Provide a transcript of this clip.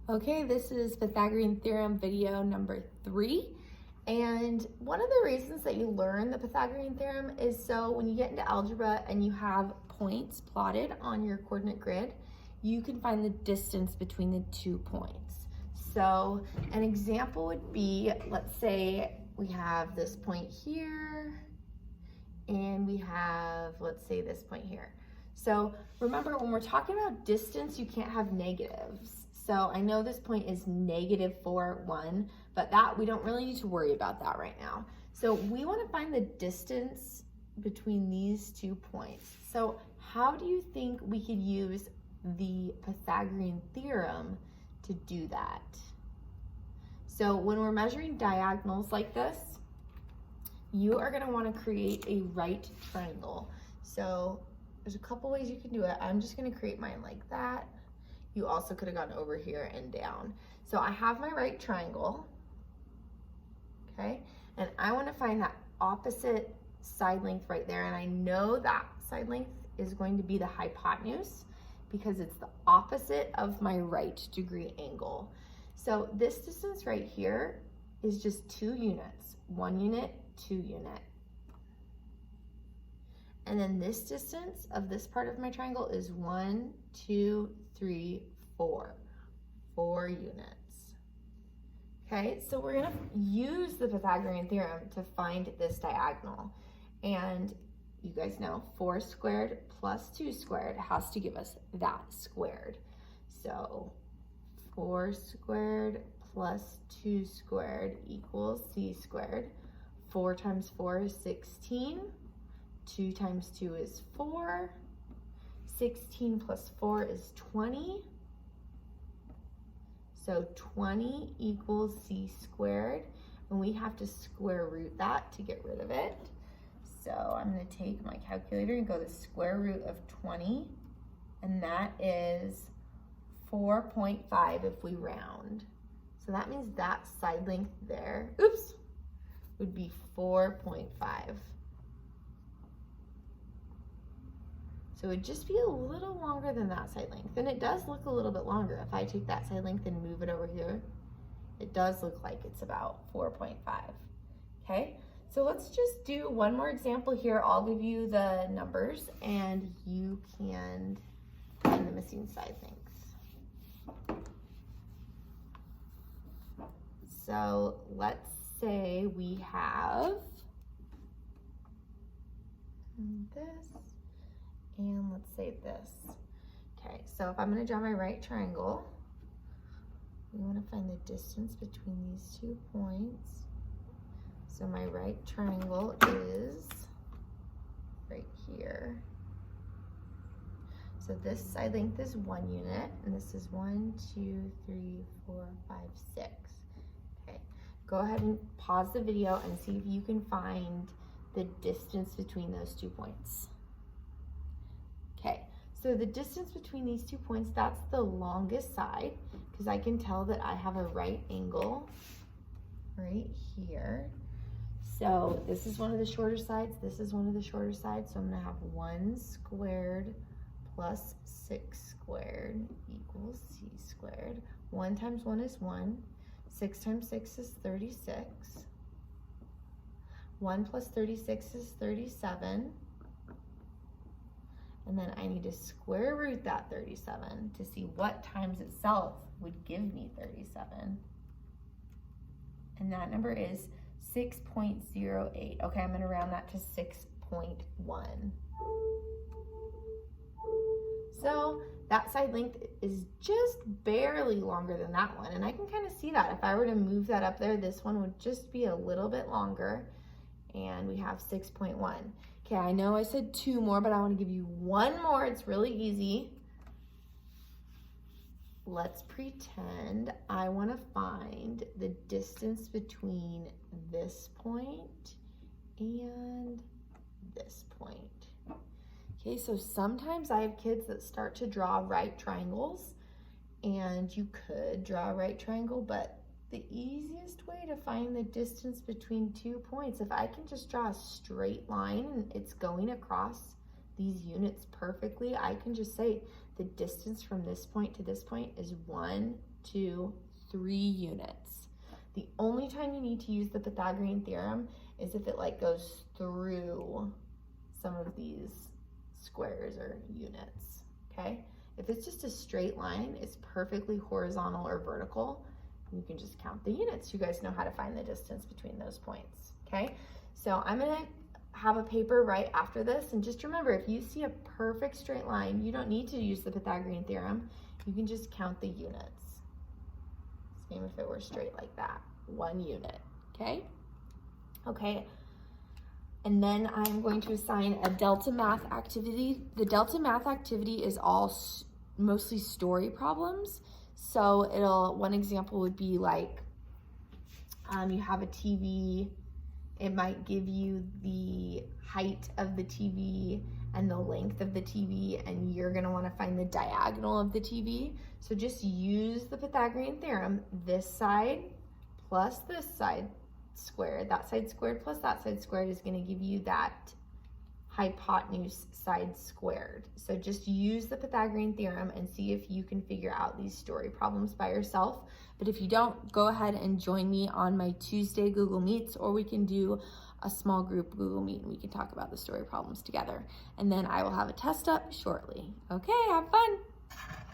Okay, this is Pythagorean Theorem video number 3. And one of the reasons that you learn the Pythagorean Theorem is so when you get into algebra and you have points plotted on your coordinate grid, you can find the distance between the 2 points. So an example would be, let's say we have this point here and we have, let's say, this point here. So remember, when we're talking about distance, you can't have negatives. So I know this point is -4, 1, but that we don't really need to worry about that right now. So we want to find the distance between these 2 points. So how do you think we could use the Pythagorean theorem to do that? So when we're measuring diagonals like this, you are going to want to create a right triangle. So there's a couple ways you can do it. I'm just going to create mine like that. You also could have gone over here and down. So I have my right triangle, okay? And I want to find that opposite side length right there. And I know that side length is going to be the hypotenuse because it's the opposite of my right degree angle. So this distance right here is just 2 units, 1 unit, 2 unit. And then this distance of this part of my triangle is 1, 2, 3, 4. 4 units. Okay, so we're gonna use the Pythagorean theorem to find this diagonal. And you guys know 4 squared plus 2 squared has to give us that squared. So 4 squared plus 2 squared equals c squared. 4 times 4 is 16. 2 times 2 is 4. 16 plus 4 is 20. So 20 equals c squared. And we have to square root that to get rid of it. So I'm going to take my calculator and go to square root of 20. And that is 4.5 if we round. So that means that side length there, would be 4.5. So it would just be a little longer than that side length. And it does look a little bit longer. If I take that side length and move it over here, it does look like it's about 4.5. Okay, so let's just do one more example here. I'll give you the numbers and you can find the missing side lengths. So let's say we have this. And let's say this. Okay, so if I'm going to draw my right triangle, we want to find the distance between these 2 points. So my right triangle is right here. So this side length is 1 unit, and this is 1, 2, 3, 4, 5, 6. Okay, go ahead and pause the video and see if you can find the distance between those 2 points. Okay, so the distance between these 2 points, that's the longest side, because I can tell that I have a right angle right here. So this is one of the shorter sides, this is one of the shorter sides, so I'm going to have 1 squared plus 6 squared equals c squared. 1 times 1 is 1, 6 times 6 is 36. 1 plus 36 is 37. And then I need to square root that 37 to see what times itself would give me 37. And that number is 6.08. Okay, I'm going to round that to 6.1. So that side length is just barely longer than that one. And I can kind of see that. If I were to move that up there, this one would just be a little bit longer. And we have 6.1. Okay, I know I said 2 more, but I want to give you 1 more. It's really easy. Let's pretend I want to find the distance between this point and this point. Okay, so sometimes I have kids that start to draw right triangles, and you could draw a right triangle, but the easiest way to find the distance between 2 points, if I can just draw a straight line and it's going across these units perfectly, I can just say the distance from this point to this point is 1, 2, 3 units. The only time you need to use the Pythagorean theorem is if it like goes through some of these squares or units, okay? If it's just a straight line, it's perfectly horizontal or vertical, you can just count the units. You guys know how to find the distance between those points, okay? So I'm gonna have a paper right after this, and just remember, if you see a perfect straight line, you don't need to use the Pythagorean theorem, you can just count the units. Same if it were straight like that, 1 unit, okay? Okay, and then I'm going to assign a delta math activity. The delta math activity is all mostly story problems. So one example would be like, you have a TV, it might give you the height of the TV and the length of the TV, and you're gonna wanna find the diagonal of the TV. So just use the Pythagorean theorem, this side plus this side squared, that side squared plus that side squared is gonna give you that hypotenuse side squared. So just use the Pythagorean theorem and see if you can figure out these story problems by yourself. But if you don't, go ahead and join me on my Tuesday Google Meets, or we can do a small group Google Meet and we can talk about the story problems together. And then I will have a test up shortly. Okay, have fun.